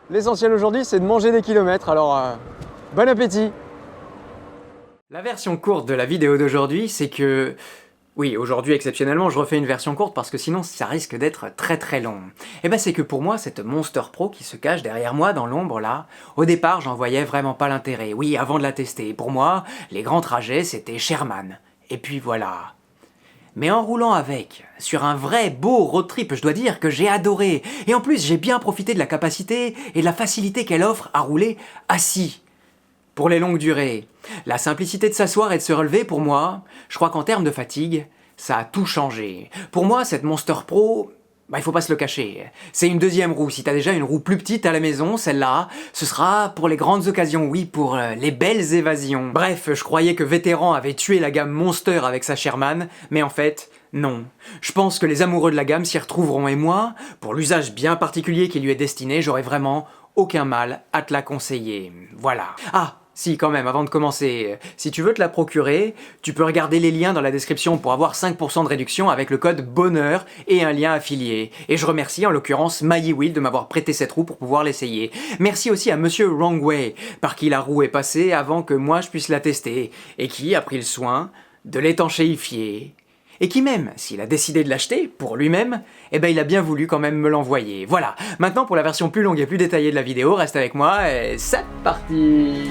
L'essentiel aujourd'hui, c'est de manger des kilomètres, alors bon appétit! La version courte de la vidéo d'aujourd'hui, c'est que... Oui, aujourd'hui, exceptionnellement, je refais une version courte parce que sinon, ça risque d'être très très long. Et ben c'est que pour moi, cette Monster Pro qui se cache derrière moi dans l'ombre là, au départ, j'en voyais vraiment pas l'intérêt. Oui, avant de la tester. Pour moi, les grands trajets, c'était Sherman. Et puis voilà. Mais en roulant avec, sur un vrai beau road trip, je dois dire que j'ai adoré. Et en plus, j'ai bien profité de la capacité et de la facilité qu'elle offre à rouler assis. Pour les longues durées, la simplicité de s'asseoir et de se relever, pour moi, je crois qu'en termes de fatigue, ça a tout changé. Pour moi, cette Monster Pro, il faut pas se le cacher. C'est une deuxième roue. Si t'as déjà une roue plus petite à la maison, celle-là, ce sera pour les grandes occasions, oui, pour les belles évasions. Bref, je croyais que Vétéran avait tué la gamme Monster avec sa Sherman, mais en fait, non. Je pense que les amoureux de la gamme s'y retrouveront et moi, pour l'usage bien particulier qui lui est destiné, j'aurai vraiment aucun mal à te la conseiller. Voilà. Ah, si, quand même, avant de commencer, si tu veux te la procurer, tu peux regarder les liens dans la description pour avoir 5% de réduction avec le code BONHEUR et un lien affilié. Et je remercie en l'occurrence MyEWheel de m'avoir prêté cette roue pour pouvoir l'essayer. Merci aussi à Monsieur Wrongway, par qui la roue est passée avant que moi je puisse la tester, et qui a pris le soin de l'étanchéifier. Et qui même, s'il a décidé de l'acheter, pour lui-même, eh ben il a bien voulu quand même me l'envoyer. Voilà, maintenant pour la version plus longue et plus détaillée de la vidéo, reste avec moi et c'est parti!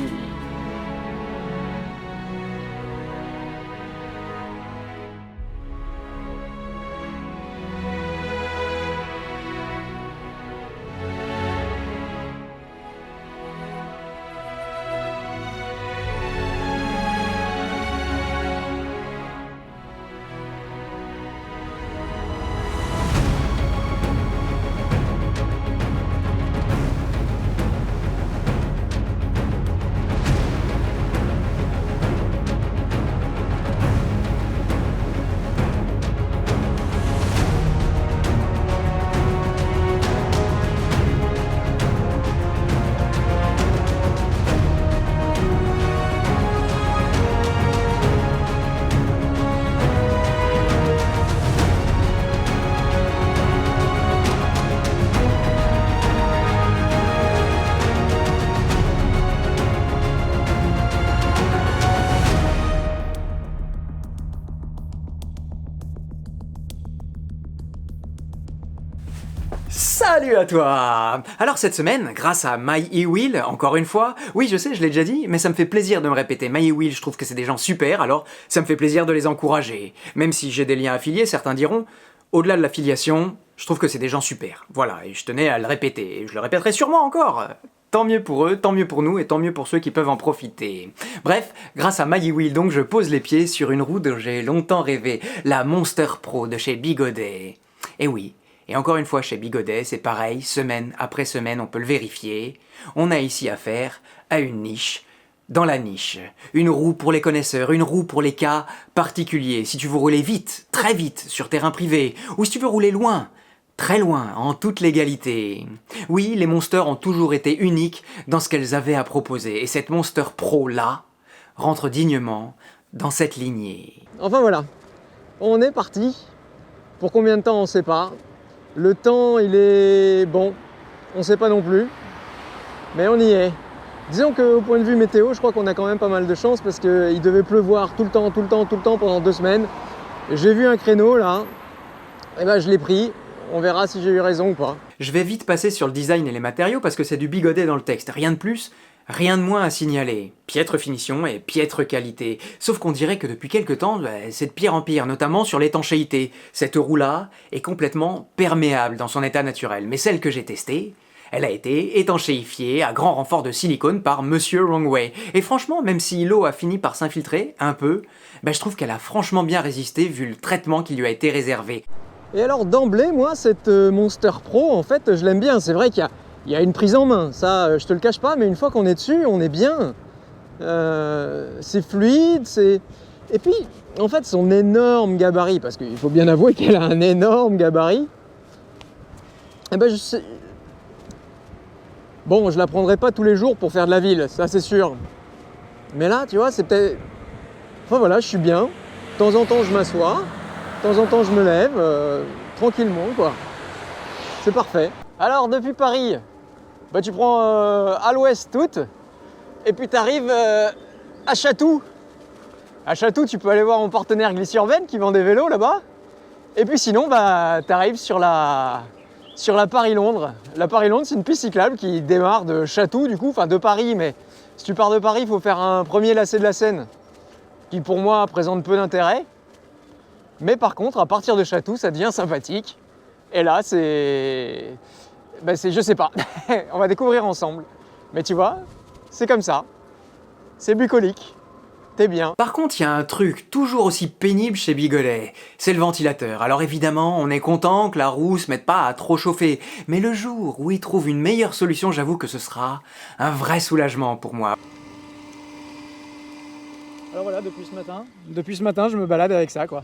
Salut à toi! Alors cette semaine, grâce à MyEWheel, encore une fois, oui je sais, je l'ai déjà dit, mais ça me fait plaisir de me répéter. MyEWheel, je trouve que c'est des gens super, alors ça me fait plaisir de les encourager. Même si j'ai des liens affiliés, certains diront, au-delà de l'affiliation, je trouve que c'est des gens super. Voilà, et je tenais à le répéter, et je le répéterai sûrement encore. Tant mieux pour eux, tant mieux pour nous, et tant mieux pour ceux qui peuvent en profiter. Bref, grâce à MyEWheel, donc, je pose les pieds sur une roue dont j'ai longtemps rêvé, la Monster Pro de chez Bigodet. Et oui, et encore une fois chez Bigodet, c'est pareil, semaine après semaine, on peut le vérifier. On a ici affaire à une niche dans la niche. Une roue pour les connaisseurs, une roue pour les cas particuliers. Si tu veux rouler vite, très vite, sur terrain privé, ou si tu veux rouler loin, très loin, en toute légalité. Oui, les Monsters ont toujours été uniques dans ce qu'elles avaient à proposer. Et cette Monster Pro-là rentre dignement dans cette lignée. Enfin voilà, on est parti. Pour combien de temps, on ne sait pas. Le temps, il est bon, on ne sait pas non plus, mais on y est. Disons qu'au point de vue météo, je crois qu'on a quand même pas mal de chance parce qu'il devait pleuvoir tout le temps pendant 2 semaines. J'ai vu un créneau là, et ben je l'ai pris, on verra si j'ai eu raison ou pas. Je vais vite passer sur le design et les matériaux parce que c'est du Bigodet dans le texte, rien de plus, rien de moins à signaler. Piètre finition et piètre qualité. Sauf qu'on dirait que depuis quelque temps, c'est de pire en pire, notamment sur l'étanchéité. Cette roue-là est complètement perméable dans son état naturel, mais celle que j'ai testée, elle a été étanchéifiée à grand renfort de silicone par Monsieur Wrongway. Et franchement, même si l'eau a fini par s'infiltrer un peu, je trouve qu'elle a franchement bien résisté vu le traitement qui lui a été réservé. Et alors d'emblée, moi, cette Monster Pro, en fait, je l'aime bien. C'est vrai qu'il y a une prise en main, ça, je te le cache pas, mais une fois qu'on est dessus, on est bien. C'est fluide, c'est... Et puis, en fait, son énorme gabarit, parce qu'il faut bien avouer qu'elle a un énorme gabarit, eh ben, je sais... Bon, je la prendrai pas tous les jours pour faire de la ville, ça c'est sûr. Mais là, tu vois, c'est peut-être... Enfin voilà, je suis bien. De temps en temps, je m'assois. De temps en temps, je me lève, tranquillement, quoi. C'est parfait. Alors, depuis Paris, Bah, tu prends à l'ouest toute, et puis tu arrives à Chatou. À Chatou, tu peux aller voir mon partenaire Glissurven qui vend des vélos là-bas. Et puis sinon, bah, tu arrives sur la Paris-Londres. La Paris-Londres, c'est une piste cyclable qui démarre de Chatou, du coup, enfin de Paris, mais si tu pars de Paris, il faut faire un premier lacet de la Seine, qui pour moi présente peu d'intérêt. Mais par contre, à partir de Chatou, ça devient sympathique. Et là, c'est... Ben je sais pas, on va découvrir ensemble. Mais tu vois, c'est comme ça. C'est bucolique. T'es bien. Par contre, il y a un truc toujours aussi pénible chez Bigolet, c'est le ventilateur. Alors évidemment, on est content que la roue se mette pas à trop chauffer, mais le jour où il trouve une meilleure solution, j'avoue que ce sera un vrai soulagement pour moi. Alors voilà, depuis ce matin, je me balade avec ça, quoi.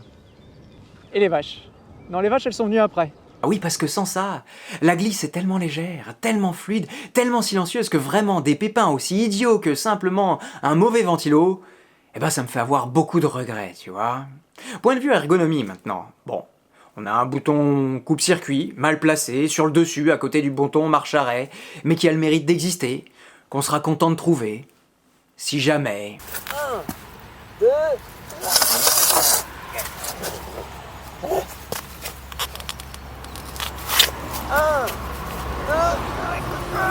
Et les vaches. Non, les vaches, elles sont venues après. Ah oui, parce que sans ça, la glisse est tellement légère, tellement fluide, tellement silencieuse que vraiment des pépins aussi idiots que simplement un mauvais ventilo, eh ben ça me fait avoir beaucoup de regrets, tu vois. Point de vue ergonomie maintenant, bon, on a un bouton coupe-circuit, mal placé, sur le dessus, à côté du bouton marche-arrêt, mais qui a le mérite d'exister, qu'on sera content de trouver, si jamais... 1, 2, 1,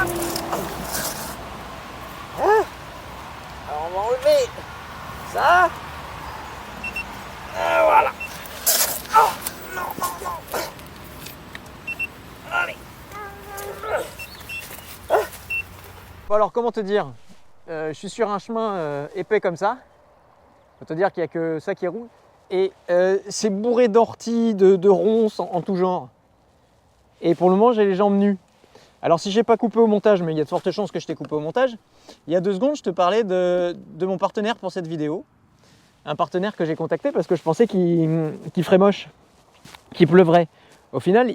2, alors on va enlever ça. Voilà. Oh, non, non, non. Allez. Bon alors comment te dire, je suis sur un chemin épais comme ça. Faut te dire qu'il n'y a que ça qui roule. Et c'est bourré d'orties, de ronces en tout genre. Et pour le moment, j'ai les jambes nues. Alors si j'ai pas coupé au montage, mais il y a de fortes chances que je t'ai coupé au montage, il y a 2 secondes, je te parlais de mon partenaire pour cette vidéo. Un partenaire que j'ai contacté parce que je pensais qu'il ferait moche, qu'il pleuvrait. Au final,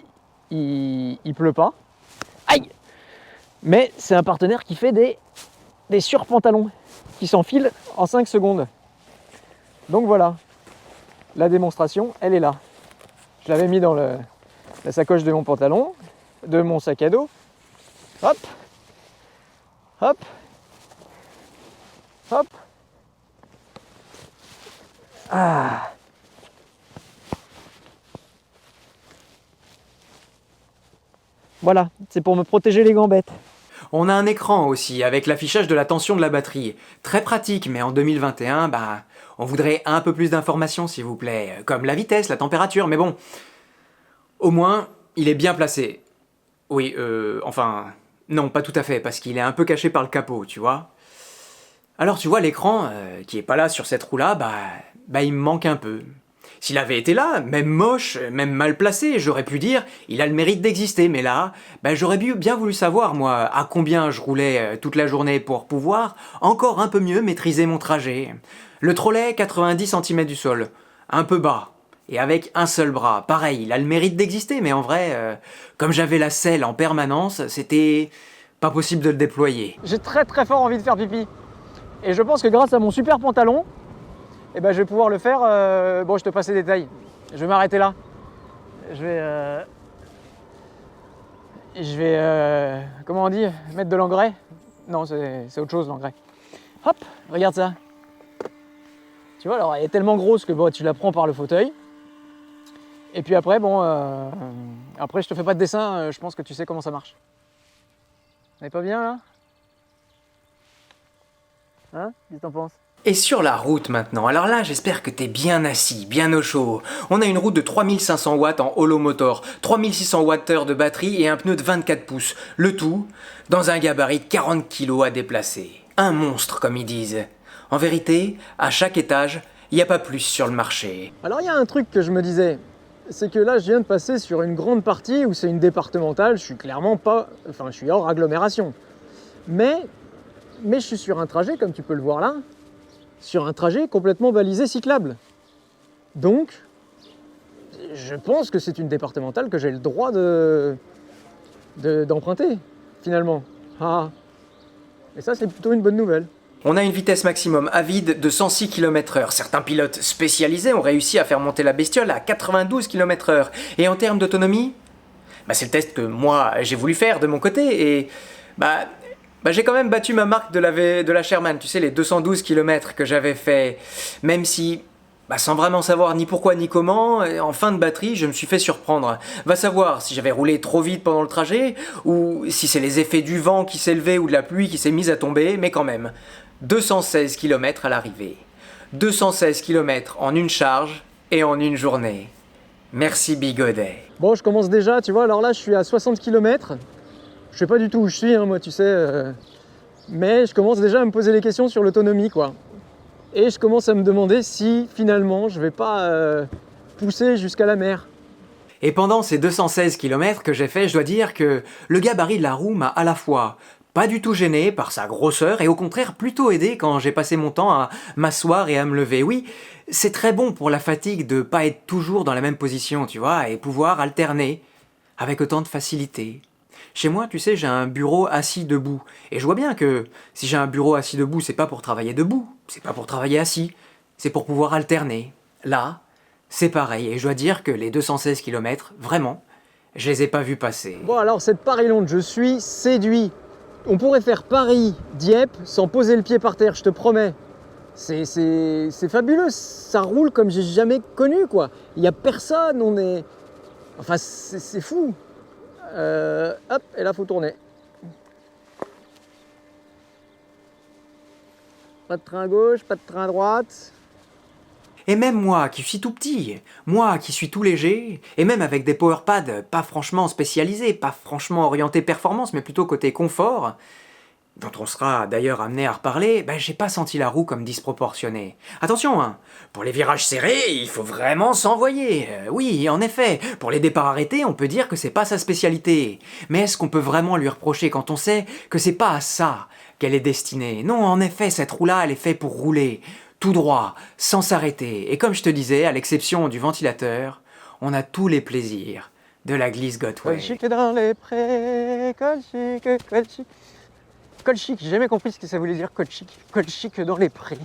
il pleut pas. Aïe! Mais c'est un partenaire qui fait des surpantalons, qui s'enfilent en 5 secondes. Donc voilà, la démonstration, elle est là. Je l'avais mis dans la sacoche de mon pantalon, de mon sac à dos. Hop, hop, hop. Ah. Voilà, c'est pour me protéger les gambettes. On a un écran aussi, avec l'affichage de la tension de la batterie. Très pratique, mais en 2021, bah, on voudrait un peu plus d'informations, s'il vous plaît. Comme la vitesse, la température, mais bon. Au moins, il est bien placé. Oui, enfin... Non, pas tout à fait, parce qu'il est un peu caché par le capot, tu vois. Alors tu vois, l'écran, qui est pas là sur cette roue-là, bah il me manque un peu. S'il avait été là, même moche, même mal placé, j'aurais pu dire, il a le mérite d'exister, mais là, bah j'aurais bien voulu savoir, moi, à combien je roulais toute la journée pour pouvoir encore un peu mieux maîtriser mon trajet. Le trolley, 90 cm du sol, un peu bas, et avec un seul bras. Pareil, il a le mérite d'exister, mais en vrai, comme j'avais la selle en permanence, c'était pas possible de le déployer. J'ai très fort envie de faire pipi. Et je pense que grâce à mon super pantalon, eh ben, je vais pouvoir le faire. Bon, je te passe les détails. Je vais m'arrêter là. Je vais comment on dit, mettre de l'engrais. Non, c'est autre chose l'engrais. Hop, regarde ça. Tu vois, alors elle est tellement grosse que bon, tu la prends par le fauteuil. Et puis après, bon, après je te fais pas de dessin, je pense que tu sais comment ça marche. On est pas bien là? Hein? Qu'est-ce que t'en penses? Et sur la route maintenant, alors là j'espère que t'es bien assis, bien au chaud. On a une route de 3500 watts en holomotor, 3600 Wh de batterie et un pneu de 24 pouces. Le tout dans un gabarit de 40 kg à déplacer. Un monstre comme ils disent. En vérité, à chaque étage, il n'y a pas plus sur le marché. Alors il y a un truc que je me disais, c'est que là je viens de passer sur une grande partie où c'est une départementale, je suis clairement pas... Enfin je suis hors agglomération. Mais je suis sur un trajet, comme tu peux le voir là, sur un trajet complètement balisé cyclable. Donc, je pense que c'est une départementale que j'ai le droit d'emprunter, finalement. Ah. Et ça, c'est plutôt une bonne nouvelle. On a une vitesse maximum à vide de 106 km/h. Certains pilotes spécialisés ont réussi à faire monter la bestiole à 92 km/h. Et en termes d'autonomie, c'est le test que moi j'ai voulu faire de mon côté et Bah, j'ai quand même battu ma marque de la Sherman, tu sais, les 212 km que j'avais fait, même si, sans vraiment savoir ni pourquoi ni comment, en fin de batterie, je me suis fait surprendre. Va savoir si j'avais roulé trop vite pendant le trajet, ou si c'est les effets du vent qui s'est levé ou de la pluie qui s'est mise à tomber, mais quand même, 216 km à l'arrivée. 216 km en une charge et en une journée. Merci Bigodet. Bon, je commence déjà, tu vois, alors là je suis à 60 km. Je sais pas du tout où je suis, hein, moi, tu sais. Mais je commence déjà à me poser les questions sur l'autonomie, quoi. Et je commence à me demander si finalement je vais pas pousser jusqu'à la mer. Et pendant ces 216 km que j'ai fait, je dois dire que le gabarit de la roue m'a à la fois pas du tout gêné par sa grosseur et au contraire plutôt aidé quand j'ai passé mon temps à m'asseoir et à me lever. Oui, c'est très bon pour la fatigue de pas être toujours dans la même position, tu vois, et pouvoir alterner avec autant de facilité. Chez moi, tu sais, j'ai un bureau assis debout. Et je vois bien que si j'ai un bureau assis debout, c'est pas pour travailler debout, c'est pas pour travailler assis, c'est pour pouvoir alterner. Là, c'est pareil, et je dois dire que les 216 km, vraiment, je les ai pas vus passer. Bon, alors cette Paris-Londres, je suis séduit. On pourrait faire Paris-Dieppe sans poser le pied par terre, je te promets. C'est fabuleux, ça roule comme j'ai jamais connu, quoi. Il n'y a personne, on est... Enfin, c'est fou. Hop, et là, faut tourner. Pas de train à gauche, pas de train à droite. Et même moi, qui suis tout petit, moi qui suis tout léger, et même avec des powerpads pas franchement spécialisés, pas franchement orientés performance, mais plutôt côté confort, dont on sera d'ailleurs amené à reparler, j'ai pas senti la roue comme disproportionnée. Attention, hein, pour les virages serrés, il faut vraiment s'envoyer. Oui, en effet, pour les départs arrêtés, on peut dire que c'est pas sa spécialité. Mais est-ce qu'on peut vraiment lui reprocher quand on sait que c'est pas à ça qu'elle est destinée? Non, en effet, cette roue-là, elle est faite pour rouler, tout droit, sans s'arrêter. Et comme je te disais, à l'exception du ventilateur, on a tous les plaisirs de la glisse Gotway. Colchic dans les prés, colchic, colchic. Colchic, j'ai jamais compris ce que ça voulait dire colchic. Colchic dans les prés.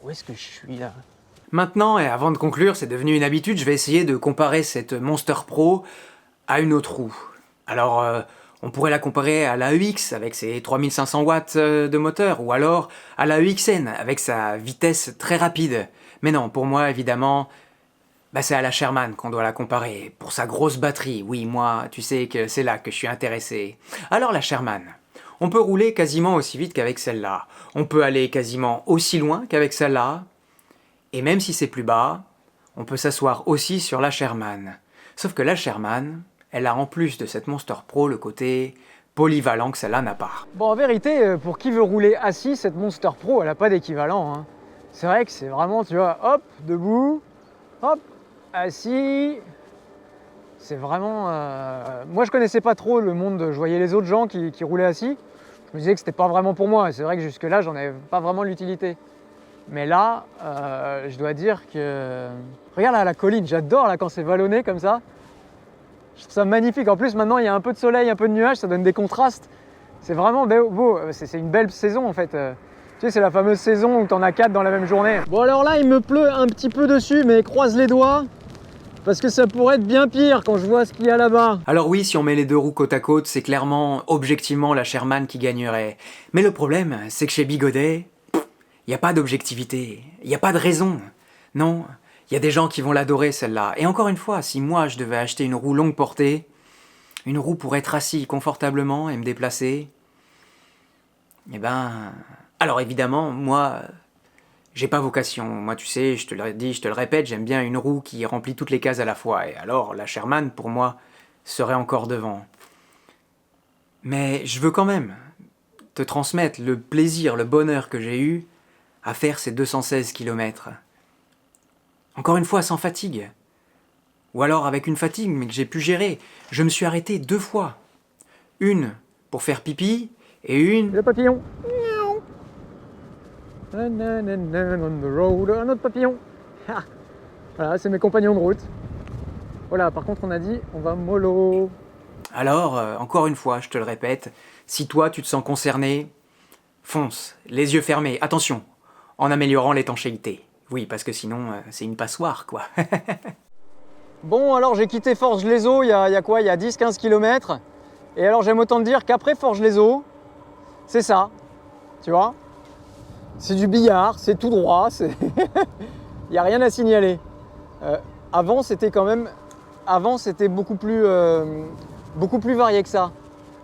Où est-ce que je suis là? Maintenant, et avant de conclure, c'est devenu une habitude, je vais essayer de comparer cette Monster Pro à une autre roue. Alors, on pourrait la comparer à la EX avec ses 3500 watts de moteur, ou alors à la EXN avec sa vitesse très rapide. Mais non, pour moi, évidemment, c'est à la Sherman qu'on doit la comparer, pour sa grosse batterie. Oui, moi, tu sais que c'est là que je suis intéressé. Alors la Sherman, on peut rouler quasiment aussi vite qu'avec celle-là. On peut aller quasiment aussi loin qu'avec celle-là. Et même si c'est plus bas, on peut s'asseoir aussi sur la Sherman. Sauf que la Sherman, elle a en plus de cette Monster Pro le côté polyvalent que celle-là n'a pas. Bon, en vérité, pour qui veut rouler assis, cette Monster Pro, elle n'a pas d'équivalent, hein. C'est vrai que c'est vraiment, tu vois, hop, debout, hop, assis. C'est vraiment... Moi, je connaissais pas trop le monde, je voyais les autres gens qui roulaient assis. Je me disais que c'était pas vraiment pour moi. Et c'est vrai que jusque-là, j'en avais pas vraiment l'utilité. Mais là, je dois dire que... Regarde là, la colline, j'adore là quand c'est vallonné comme ça. Je trouve ça magnifique. En plus, maintenant, il y a un peu de soleil, un peu de nuages, ça donne des contrastes. C'est vraiment beau. C'est une belle saison en fait. Tu sais, c'est la fameuse saison où t'en as 4 dans la même journée. Bon, alors là, il me pleut un petit peu dessus, mais croise les doigts. Parce que ça pourrait être bien pire quand je vois ce qu'il y a là-bas. Alors oui, si on met les deux roues côte à côte, c'est clairement, objectivement, la Sherman qui gagnerait. Mais le problème, c'est que chez Bigodet, il n'y a pas d'objectivité, il n'y a pas de raison. Non, il y a des gens qui vont l'adorer celle-là. Et encore une fois, si moi je devais acheter une roue longue portée, une roue pour être assis confortablement et me déplacer, alors évidemment, moi, j'ai pas vocation. Moi, tu sais, je te le dis, je te le répète, j'aime bien une roue qui remplit toutes les cases à la fois. Et alors, la Sherman, pour moi, serait encore devant. Mais je veux quand même te transmettre le plaisir, le bonheur que j'ai eu à faire ces 216 km. Encore une fois, sans fatigue. Ou alors avec une fatigue, mais que j'ai pu gérer. Je me suis arrêté 2 fois. Une pour faire pipi, et une... Le papillon. On the road, un autre papillon. Ha. Voilà, c'est mes compagnons de route. Voilà, par contre, on a dit, on va mollo. Alors, encore une fois, je te le répète, si toi tu te sens concerné, fonce, les yeux fermés, attention, en améliorant l'étanchéité. Oui, parce que sinon, c'est une passoire, quoi. Bon, alors j'ai quitté Forges-les-Eaux il y a quoi? Il y a 10-15 km. Et alors j'aime autant te dire qu'après Forges-les-Eaux, c'est ça, tu vois. C'est du billard, c'est tout droit, il n'y a rien à signaler. Avant c'était beaucoup plus varié que ça.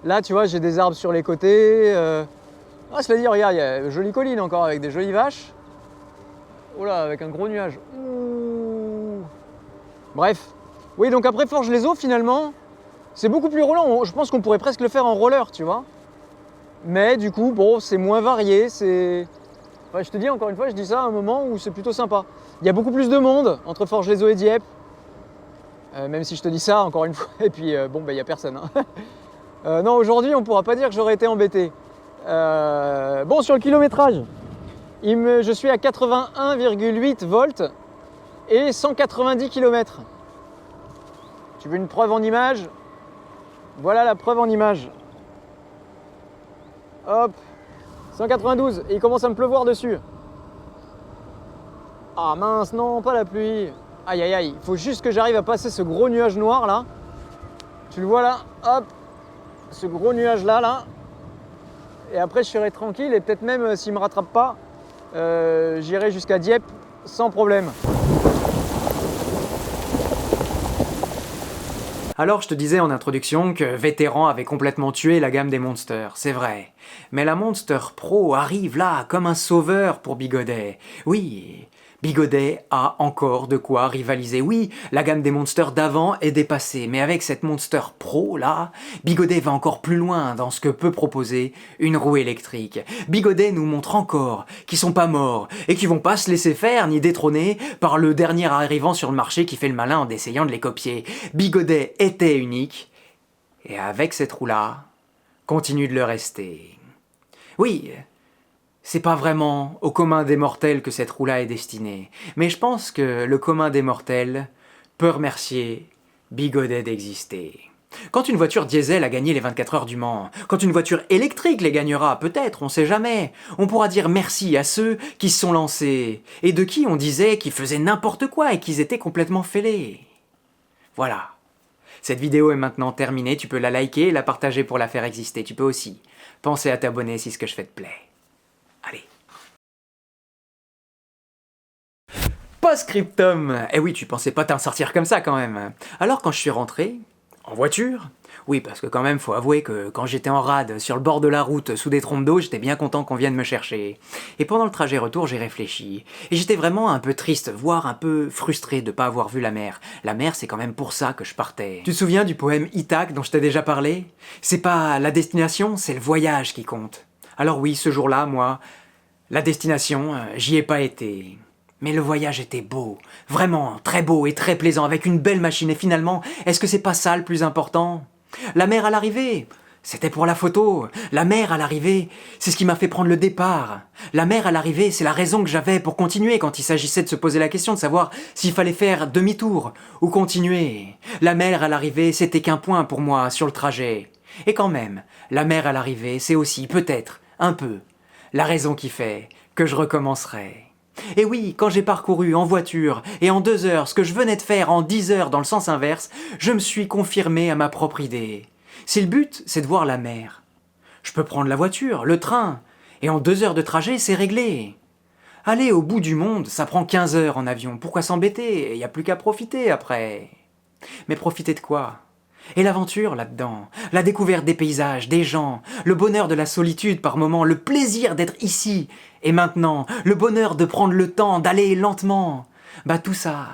Là tu vois, j'ai des arbres sur les côtés. Cela dit, regarde, il y a une jolie colline encore avec des jolies vaches. Oh là, avec un gros nuage. Ouh. Bref. Oui, donc après Forges-les-Eaux, finalement, c'est beaucoup plus roulant. Je pense qu'on pourrait presque le faire en roller, tu vois. Mais du coup, bon, c'est moins varié. Enfin, je te dis, encore une fois, je dis ça à un moment où c'est plutôt sympa. Il y a beaucoup plus de monde entre Forges-les-Eaux et Dieppe. Même si je te dis ça, encore une fois, et puis, bon, il n'y a personne. Hein. Non, aujourd'hui, on ne pourra pas dire que j'aurais été embêté. Bon, sur le kilométrage, je suis à 81,8 volts et 190 km. Tu veux une preuve en image? Voilà la preuve en image. Hop, 192 et il commence à me pleuvoir dessus. Ah mince, non, pas la pluie. Aïe aïe aïe, il faut juste que j'arrive à passer ce gros nuage noir là. Tu le vois là, hop, ce gros nuage là. Et après je serai tranquille et peut-être même s'il ne me rattrape pas, j'irai jusqu'à Dieppe sans problème. Alors je te disais en introduction que Vétéran avait complètement tué la gamme des Monsters, c'est vrai. Mais la Monster Pro arrive là comme un sauveur pour Bigodet. Oui, Bigodet a encore de quoi rivaliser. Oui, la gamme des Monsters d'avant est dépassée, mais avec cette Monster Pro là, Bigodet va encore plus loin dans ce que peut proposer une roue électrique. Bigodet nous montre encore qu'ils sont pas morts et qu'ils vont pas se laisser faire ni détrôner par le dernier arrivant sur le marché qui fait le malin en essayant de les copier. Bigodet était unique et avec cette roue là, continue de le rester. Oui, c'est pas vraiment au commun des mortels que cette roue-là est destinée, mais je pense que le commun des mortels peut remercier Bigodet d'exister. Quand une voiture diesel a gagné les 24 heures du Mans, quand une voiture électrique les gagnera, peut-être, on sait jamais, on pourra dire merci à ceux qui se sont lancés, et de qui on disait qu'ils faisaient n'importe quoi et qu'ils étaient complètement fêlés. Voilà. Cette vidéo est maintenant terminée, tu peux la liker et la partager pour la faire exister. Tu peux aussi penser à t'abonner si ce que je fais te plaît. Allez. Post-scriptum. Eh oui, tu pensais pas t'en sortir comme ça quand même. Alors quand je suis rentré, en voiture, oui, parce que quand même, faut avouer que quand j'étais en rade sur le bord de la route sous des trompes d'eau, j'étais bien content qu'on vienne me chercher. Et pendant le trajet retour, j'ai réfléchi. Et j'étais vraiment un peu triste, voire un peu frustré de pas avoir vu la mer. La mer, c'est quand même pour ça que je partais. Tu te souviens du poème Ithaque dont je t'ai déjà parlé? C'est pas la destination, c'est le voyage qui compte. Alors oui, ce jour-là, moi, la destination, j'y ai pas été. Mais le voyage était beau, vraiment très beau et très plaisant, avec une belle machine. Et finalement, est-ce que c'est pas ça le plus important? La mer à l'arrivée, c'était pour la photo. La mer à l'arrivée, c'est ce qui m'a fait prendre le départ. La mer à l'arrivée, c'est la raison que j'avais pour continuer quand il s'agissait de se poser la question de savoir s'il fallait faire demi-tour ou continuer. La mer à l'arrivée, c'était qu'un point pour moi sur le trajet. Et quand même, la mer à l'arrivée, c'est aussi, peut-être, un peu, la raison qui fait que je recommencerai. Et oui, quand j'ai parcouru en voiture et en 2 heures ce que je venais de faire en 10 heures dans le sens inverse, je me suis confirmé à ma propre idée. Si le but, c'est de voir la mer, je peux prendre la voiture, le train, et en 2 heures de trajet, c'est réglé. Aller au bout du monde, ça prend 15 heures en avion, pourquoi s'embêter? Il n'y a plus qu'à profiter après. Mais profiter de quoi? Et l'aventure là-dedans, la découverte des paysages, des gens, le bonheur de la solitude par moments, le plaisir d'être ici et maintenant, le bonheur de prendre le temps, d'aller lentement. Bah tout ça,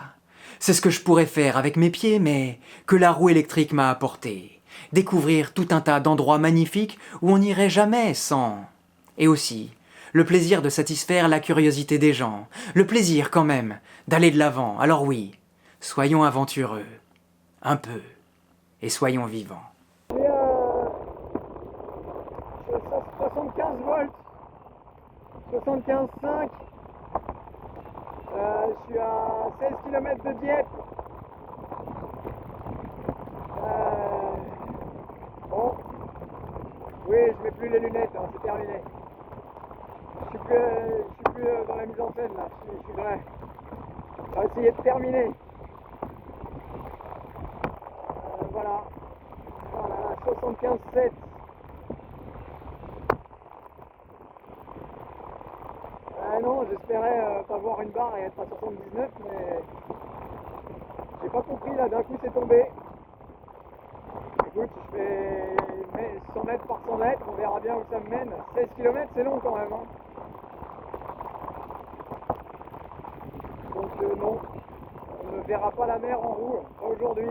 c'est ce que je pourrais faire avec mes pieds, mais que la roue électrique m'a apporté. Découvrir tout un tas d'endroits magnifiques où on n'irait jamais sans. Et aussi, le plaisir de satisfaire la curiosité des gens, le plaisir quand même d'aller de l'avant. Alors oui, soyons aventureux, un peu. Et soyons vivants. Je suis à 75 volts, 75,5. Je suis à 16 km de Dieppe. Bon. Oui, je mets plus les lunettes, hein, c'est terminé. Je suis plus dans la mise en scène là, je suis vrai. On va essayer de terminer. Voilà. Voilà, 75,7. Ah non, j'espérais pas voir une barre et être à 79, mais j'ai pas compris là, d'un coup c'est tombé. Écoute, je fais 100 mètres par 100 mètres, on verra bien où ça me mène. 16 km c'est long quand même. Hein. Donc non, on ne verra pas la mer en roue, pas aujourd'hui.